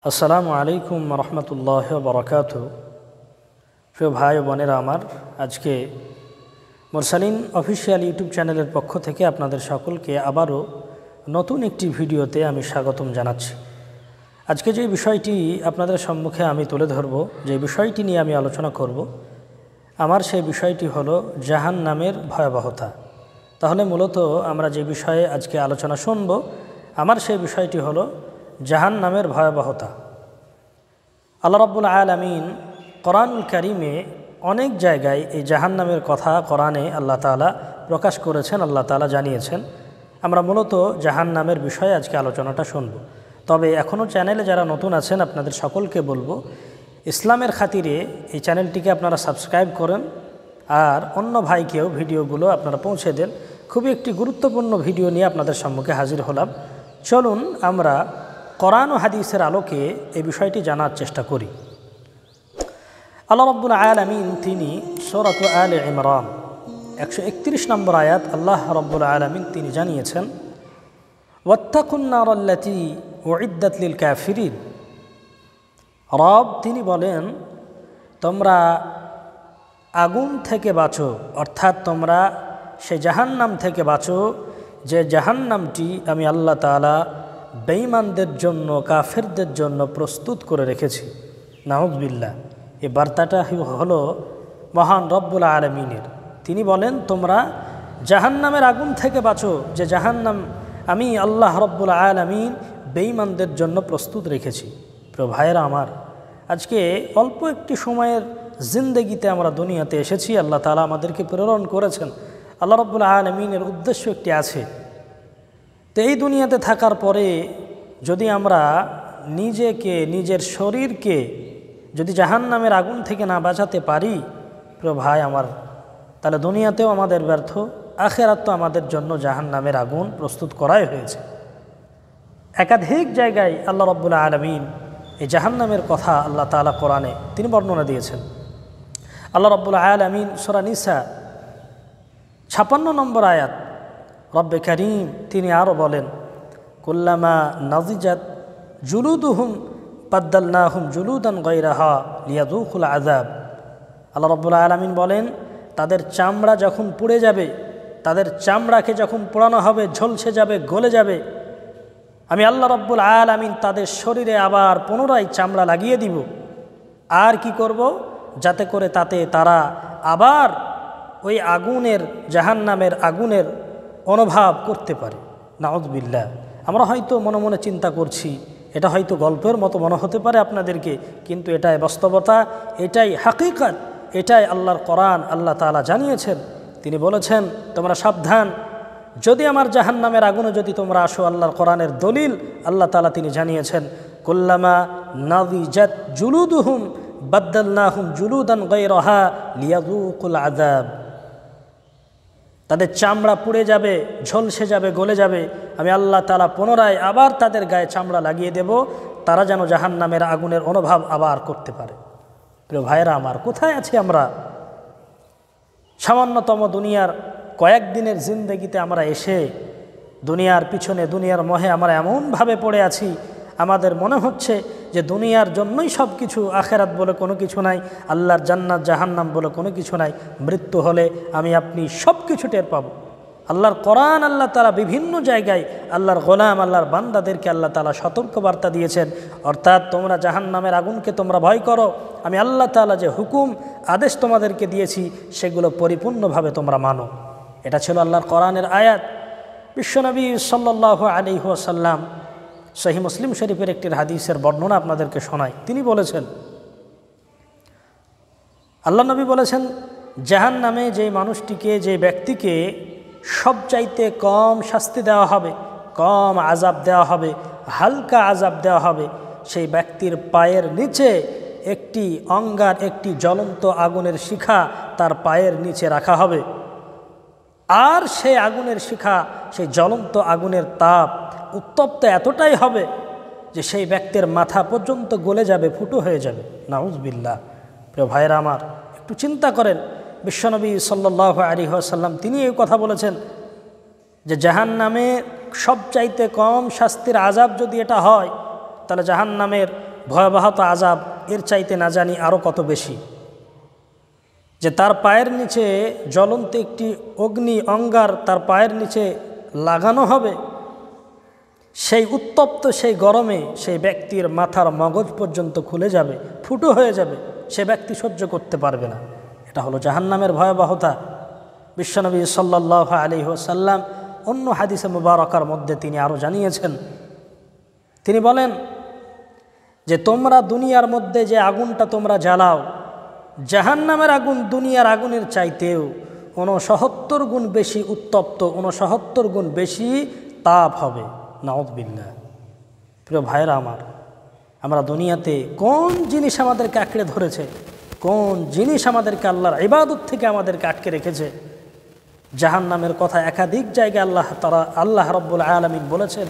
আসসালামু আলাইকুম রহমতুল্লাহ বরকাতুহু। প্রিয় ভাই ও বোনেরা আমার, আজকে মুরসালিন অফিসিয়াল ইউটিউব চ্যানেলের পক্ষ থেকে আপনাদের সকলকে আবারও নতুন একটি ভিডিওতে আমি স্বাগতম জানাচ্ছি। আজকে যে বিষয়টি আপনাদের সম্মুখে আমি তুলে ধরব, যে বিষয়টি নিয়ে আমি আলোচনা করব, আমার সেই বিষয়টি হলো জাহান্নামের ভয়াবহতা। তাহলে মূলত আমরা যে বিষয়ে আজকে আলোচনা শুনব, আমার সেই বিষয়টি হলো জাহান্নামের ভয়াবহতা। আল্লাহ রাব্বুল আলামিন কোরআনুল কারীমে অনেক জায়গায় এই জাহান্নামের কথা কোরআনে আল্লাহ তাআলা প্রকাশ করেছেন, আল্লাহ তাআলা জানিয়েছেন। আমরা মূলত জাহান্নামের বিষয়ে আজকে আলোচনাটা শুনব। তবে এখনও চ্যানেলে যারা নতুন আছেন আপনাদের সকলকে বলবো, ইসলামের খাতিরে এই চ্যানেলটিকে আপনারা সাবস্ক্রাইব করেন আর অন্য ভাইকেও ভিডিওগুলো আপনারা পৌঁছে দেন। খুবই একটি গুরুত্বপূর্ণ ভিডিও নিয়ে আপনাদের সম্মুখে হাজির হলাম। চলুন আমরা কোরআন ও হাদিসের আলোকে এই বিষয়টি জানার চেষ্টা করি। আল্লাহ রাব্বুল আলামিন তিনি সূরা আলে ইমরান 131 নম্বর আয়াত আল্লাহ রাব্বুল আলামিন তিনি জানিয়েছেন, ওয়াত্তাকুন নারাল্লাতী উইদ্দাত লিল কাফিরিন। রব তিনি বলেন, তোমরা আগুন থেকে বাঁচো, অর্থাৎ তোমরা সে জাহান্নাম থেকে বাঁচো যে জাহান্নামটি আমি আল্লাহ তাআলা বেঈমানদের জন্য, কাফেরদের জন্য প্রস্তুত করে রেখেছি। নাউযুবিল্লাহ। এই বার্তাটা হলো মহান রব্বুল আলামিনের। তিনি বলেন, তোমরা জাহান্নামের আগুন থেকে বাঁচো যে জাহান্নাম আমি আল্লাহ রব্বুল আলামিন বেঈমানদের জন্য প্রস্তুত রেখেছি। প্রিয় ভাইয়েরা আমার, আজকে অল্প একটি সময়ের জিন্দেগিতে আমরা দুনিয়াতে এসেছি। আল্লাহ তাআলা আমাদেরকে প্রেরণ করেছেন। আল্লাহ রব্বুল আলামিনের উদ্দেশ্য একটি আছে। তো এই দুনিয়াতে থাকার পরে যদি আমরা নিজেকে, নিজের শরীরকে যদি জাহান্নামের আগুন থেকে না বাঁচাতে পারি, প্রিয় ভাই আমার, তাহলে দুনিয়াতেও আমাদের ব্যর্থ, আখিরাত তো আমাদের জন্য জাহান্নামের আগুন প্রস্তুত করাই হয়েছে। একাধিক জায়গায় আল্লাহ রাব্বুল আলামিন এই জাহান্নামের কথা আল্লাহ তাআলা কোরআনে তিনি বর্ণনা দিয়েছেন। আল্লাহ রাব্বুল আলামিন সূরা নিসা 56 নম্বর আয়াত রব্বে কারীম তিনি আরও বলেন, কুল্লামা নাজিজাত জুলুদুহুম বাদদালনাহুম জুলুদান গায়রাহা লিয়াযুকুল আযাব। আল্লাহ রাব্বুল আলামিন বলেন, তাদের চামড়া যখন পুড়ে যাবে, তাদের চামড়াকে যখন পোড়ানো হবে, ঝলসে যাবে, গলে যাবে, আমি আল্লাহ রাব্বুল আলামিন তাদের শরীরে আবার পুনরায় চামড়া লাগিয়ে দিব। আর কি করব? যাতে করে তাতে তারা আবার ওই আগুনের, জাহান্নামের আগুনের অনুভব করতে পারে। নাউযুবিল্লাহ। আমরা হয়তো মনে মনে চিন্তা করছি, এটা হয়তো গল্পের মতো মনে হতে পারে আপনাদেরকে, কিন্তু এটাই বাস্তবতা, এটাই হাকিকত, এটাই আল্লাহর কোরআন। আল্লাহ তাআলা জানিয়েছেন, তিনি বলেছেন, তোমরা সাবধান, যদি আমার জাহান্নামের আগুনে যদি তোমরা আসো, আল্লাহর কোরআনের দলিল আল্লাহ তাআলা তিনি জানিয়েছেন, কুল্লামা নাজিজাত জুলুদুহুম বাদদালনাহুম জুলুদান গায়রাহা লিয়াযুকুল আযাব। তাদের চামড়া পুড়ে যাবে, ঝলসে যাবে, গলে যাবে, আমি আল্লাহ তাআলা পুনরায় আবার তাদের গায়ে চামড়া লাগিয়ে দেব, তারা যেন জাহান্নামের আগুনের অনুভব আবার করতে পারে। প্রিয় ভাইয়েরা আমার, কোথায় আছি আমরা? সামান্যতম দুনিয়ার কয়েকদিনের জিন্দেগিতে আমরা এসে দুনিয়ার পিছনে, দুনিয়ার মোহে আমরা এমনভাবে পড়ে আছি, আমাদের মনে হচ্ছে যে দুনিয়ার জন্যই সব কিছু, আখেরাত বলে কোনো কিছু নাই, আল্লাহর জান্নাত জাহান্নাম বলে কোনো কিছু নাই। মৃত্যু হলে আমি আপনি সব কিছু টের পাব। আল্লাহর কোরআন আল্লাহ তাআলা বিভিন্ন জায়গায় আল্লাহর গোলাম, আল্লাহর বান্দাদেরকে আল্লাহ তাআলা সতর্কবার্তা দিয়েছেন, অর্থাৎ তোমরা জাহান্নামের আগুনকে তোমরা ভয় করো, আমি আল্লাহ তাআলা যে হুকুম আদেশ তোমাদেরকে দিয়েছি সেগুলো পরিপূর্ণভাবে তোমরা মানো। এটা ছিল আল্লাহর কোরআনের আয়াত। বিশ্বনবী সাল্লাল্লাহু আলাইহি ওয়াসাল্লাম সহিহ মুসলিম শরীফের একটি হাদিসের বর্ণনা আপনাদেরকে শোনায়। তিনি বলেছেন, আল্লাহ নবী বলেছেন, জাহান্নামে যে মানুষটিকে, যে ব্যক্তিকে সবচাইতে কম শাস্তি দেওয়া হবে, কম আযাব দেওয়া হবে, হালকা আযাব দেওয়া হবে, সেই ব্যক্তির পায়ের নিচে একটি অঙ্গার, একটি জ্বলন্ত আগুনের শিখা তার পায়ের নিচে রাখা হবে। আর সেই আগুনের শিখা, সেই জ্বলন্ত আগুনের তাপ, উত্তপ্ত এতটাই হবে যে সেই ব্যক্তির মাথা পর্যন্ত গলে যাবে, ফুটো হয়ে যাবে। নাউযুবিল্লাহ। প্রিয় ভাইয়েরা আমার, একটু চিন্তা করেন, বিশ্বনবী সাল্লাল্লাহু আলাইহি ওয়াসাল্লাম তিনি এই কথা বলেছেন যে জাহান্নামে সবচাইতে কম শাস্তির আযাব যদি এটা হয়, তাহলে জাহান্নামের ভয়াবহতা আযাব এর চাইতে না জানি আরও কত বেশি, যে তার পায়ের নিচে জ্বলন্ত একটি অগ্নি অঙ্গার তার পায়ের নিচে লাগানো হবে, সেই উত্তপ্ত সেই গরমে সেই ব্যক্তির মাথার মগজ পর্যন্ত খুলে যাবে, ফুটো হয়ে যাবে, সে ব্যক্তি সহ্য করতে পারবে না। এটা হলো জাহান্নামের ভয়াবহতা। বিশ্বনবী সাল্লাল্লাহু আলাইহি ওয়াসাল্লাম অন্য হাদিসে মুবারকার মধ্যে তিনি আরও জানিয়েছেন, তিনি বলেন যে তোমরা দুনিয়ার মধ্যে যে আগুনটা তোমরা জ্বালাও, জাহান্নামের আগুন দুনিয়ার আগুনের চাইতেও 69 গুণ বেশি উত্তপ্ত, 69 গুণ বেশি তাপ হবে। নাউযুবিল্লাহ। প্রিয় ভাইরা আমার, আমরা দুনিয়াতে কোন জিনিস আমাদেরকে আঁকড়ে ধরেছে, কোন জিনিস আমাদেরকে আল্লাহর ইবাদত থেকে আমাদেরকে আটকে রেখেছে? জাহান্নামের কথা একাধিক জায়গায় আল্লাহ রাব্বুল আলামিন বলেছেন।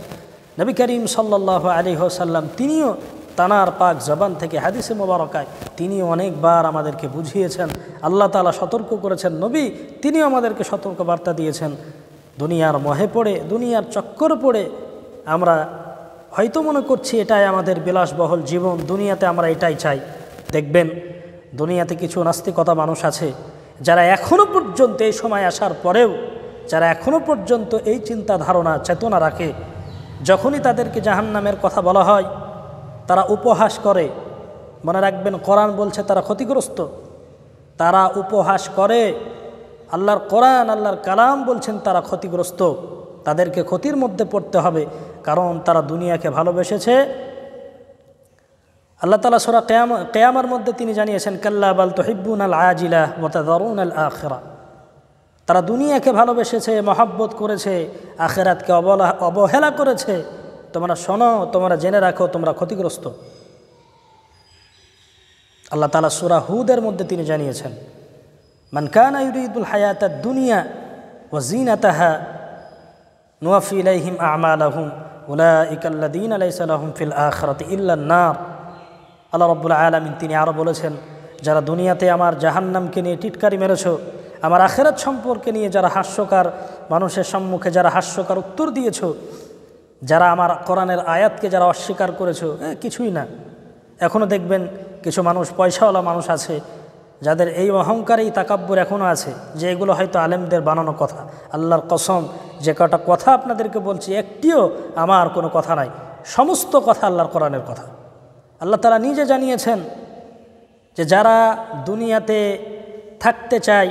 নবী করিম সাল্লাল্লাহু আলাইহি ওয়াসাল্লাম তিনিও তানার পাক জবান থেকে হাদিসে মোবারকায় তিনি অনেকবার আমাদেরকে বুঝিয়েছেন। আল্লাহ তাআলা সতর্ক করেছেন, নবী তিনিও আমাদেরকে সতর্ক বার্তা দিয়েছেন। দুনিয়ার মোহে পড়ে, দুনিয়ার চক্কর পড়ে আমরা হয়তো মনে করছি এটাই আমাদের বিলাসবহুল জীবন, দুনিয়াতে আমরা এটাই চাই। দেখবেন দুনিয়াতে কিছু নাস্তিকতা মানুষ আছে যারা এখনও পর্যন্ত এই সময় আসার পরেও যারা এখনও পর্যন্ত এই চিন্তা ধারণা চেতনা রাখে, যখনই তাদেরকে জাহান্নামের কথা বলা হয় তারা উপহাস করে। মনে রাখবেন, কোরআন বলছে তারা ক্ষতিগ্রস্ত, তারা উপহাস করে। আল্লাহর কোরআন, আল্লাহর কালাম বলছেন তারা ক্ষতিগ্রস্ত, তাদেরকে ক্ষতির মধ্যে পড়তে হবে, কারণ তারা দুনিয়াকে ভালোবেসেছে। আল্লাহ তাআলা সূরা কিয়ামার মধ্যে তিনি জানিয়েছেন, কাল্লা বাল তুহিব্বুনাল আজিলা ওয়া তাযারুনাল আখিরা। তারা দুনিয়াকে ভালোবেসেছে, মহব্বত করেছে, আখিরাতকে অবহেলা করেছে। তোমরা শোনো, তোমরা জেনে রাখো, তোমরা ক্ষতিগ্রস্ত। আল্লাহ তাআলা সূরা হুদের মধ্যে তিনি জানিয়েছেন, মান কানা ইউরিদুল হায়াতাদ দুনিয়া ওয়া জিনাতাহা নুওয়াফি ইলাইহিম আমালাহুম উলাইকাল্লাযীনা লাইসা লাহুম ফিল আখিরাতি ইল্লান নার। আল্লাহ রাব্বুল আলামিন তিনি আরও বলেছেন, যারা দুনিয়াতে আমার জাহান্নামকে নিয়ে টিটকারি মেরেছো, আমার আখিরাত সম্পর্কে নিয়ে যারা হাস্যকর মানুষের সম্মুখে যারা হাস্যকর উত্তর দিয়েছো, যারা আমার কোরআনের আয়াতকে যারা অস্বীকার করেছো, কিছুই না। এখনও দেখবেন কিছু মানুষ, পয়সাওয়ালা মানুষ আছে যাদের এই অহংকার, এই তাকাব্বুর এখনও আছে যে এগুলো হয়তো আলেমদের বানানো কথা। আল্লাহর কসম, যে কটা কথা আপনাদেরকে বলছি একটিও আমার কোনো কথা নাই, সমস্ত কথা আল্লাহর কোরআনের কথা। আল্লাহ তাআলা নিজে জানিয়েছেন যে যারা দুনিয়াতে থাকতে চায়,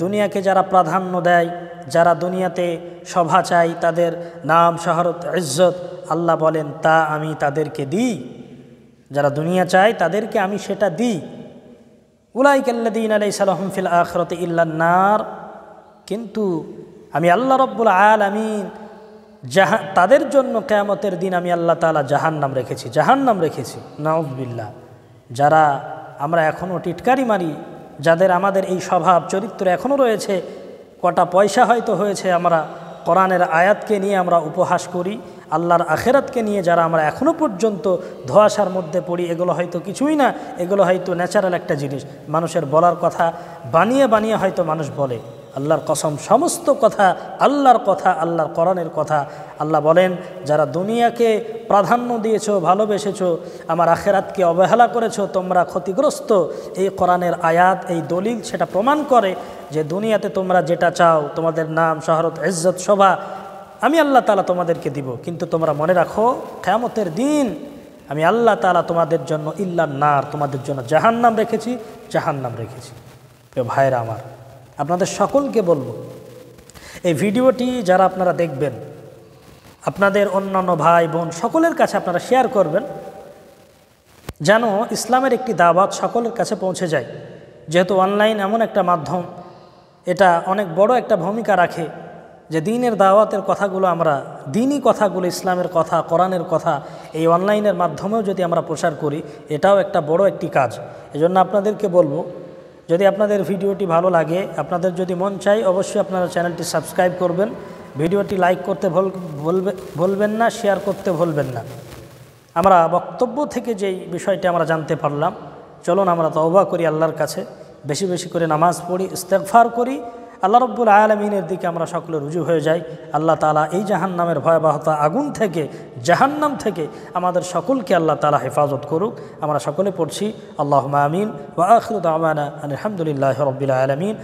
দুনিয়াকে যারা প্রাধান্য দেয়, যারা দুনিয়াতে শোভা চায়, তাদের নাম, শহরত, ইজ্জত, আল্লাহ বলেন তা আমি তাদেরকে দিই। যারা দুনিয়া চায় তাদেরকে আমি সেটা দিই। উলাইকাল্লাযীনা লাইসা লাহুম ফিল আখিরাতি ইল্লান নার। কিন্তু আমি আল্লাহ রাব্বুল আলামিন তাদের জন্য কিয়ামতের দিন আমি আল্লাহ তাআলা জাহান্নাম রেখেছি। নাউযুবিল্লাহ। যারা আমরা এখনও টিটকারি মারি, যাদের আমাদের এই স্বভাব চরিত্র এখনও রয়েছে, কটা পয়সা হয়তো হয়েছে, আমরা কোরআনের আয়াতকে নিয়ে আমরা উপহাস করি, আল্লাহর আখিরাতকে নিয়ে যারা আমরা এখনও পর্যন্ত ধোঁয়াশার মধ্যে পড়ি, এগুলো হয়তো কিছুই না, এগুলো হয়তো ন্যাচারাল একটা জিনিস। মানুষের বলার কথা বানিয়ে বানিয়ে হয়তো মানুষ বলে। আল্লাহর কসম, সমস্ত কথা আল্লাহর কথা, আল্লাহর কোরআনের কথা। আল্লাহ বলেন, যারা দুনিয়াকে প্রাধান্য দিয়েছো, ভালোবেসেছো, আমার আখিরাতকে অবহেলা করেছো, তোমরা ক্ষতিগ্রস্ত। এই কোরআনের আয়াত, এই দলিল সেটা প্রমাণ করে যে দুনিয়াতে তোমরা যেটা চাও, তোমাদের নাম, শহরত, ইজ্জত, শোভা, আমি আল্লাহ তাআলা তোমাদেরকে দিব। কিন্তু তোমরা মনে রাখো, কিয়ামতের দিন আমি আল্লাহ তাআলা তোমাদের জন্য ইল্লান নার, তোমাদের জন্য জাহান্নাম রেখেছি। প্রিয় ভাইরা আমার, আপনাদের সকলকে বলবো, এই ভিডিওটি যারা আপনারা দেখবেন, আপনাদের অন্যান্য ভাই বোন সকলের কাছে আপনারা শেয়ার করবেন, যেন ইসলামের একটি দাওয়াত সকলের কাছে পৌঁছে যায়। যেহেতু অনলাইন এমন একটা মাধ্যম, এটা অনেক বড় একটা ভূমিকা রাখে যে দ্বীনের দাওয়াতের কথাগুলো, আমরা দ্বীনি কথাগুলো, ইসলামের কথা, কোরআনের কথা এই অনলাইনের মাধ্যমেও যদি আমরা প্রচার করি, এটাও একটা বড় একটি কাজ। এজন্য আপনাদেরকে বলবো, যদি আপনাদের ভিডিওটি ভালো লাগে, আপনাদের যদি মন চাই, অবশ্যই আপনারা চ্যানেলটি সাবস্ক্রাইব করবেন, ভিডিওটি লাইক করতে ভুলবেন না, শেয়ার করতে ভুলবেন না। আমরা বক্তব্য থেকে যেই বিষয়টি আমরা জানতে পারলাম, চলুন আমরা তওবা করি আল্লাহর কাছে, বেশি বেশি করে নামাজ পড়ি, ইস্তেগফার করি, আল্লাহ রব্বুল আলামিনের দিকে আমরা সকলে রুজু হয়ে যাই। আল্লাহ তাআলা এই জাহান্নামের ভয়াবহতা আগুন থেকে, জাহান্নাম থেকে আমাদের সকলকে আল্লাহ তাআলা হেফাজত করুক। আমরা সকলে পড়ছি আল্লাহুম্মা আমিন ওয়া আখিরু দাওয়ানা আলহামদুলিল্লাহি রাব্বিল আলামিন।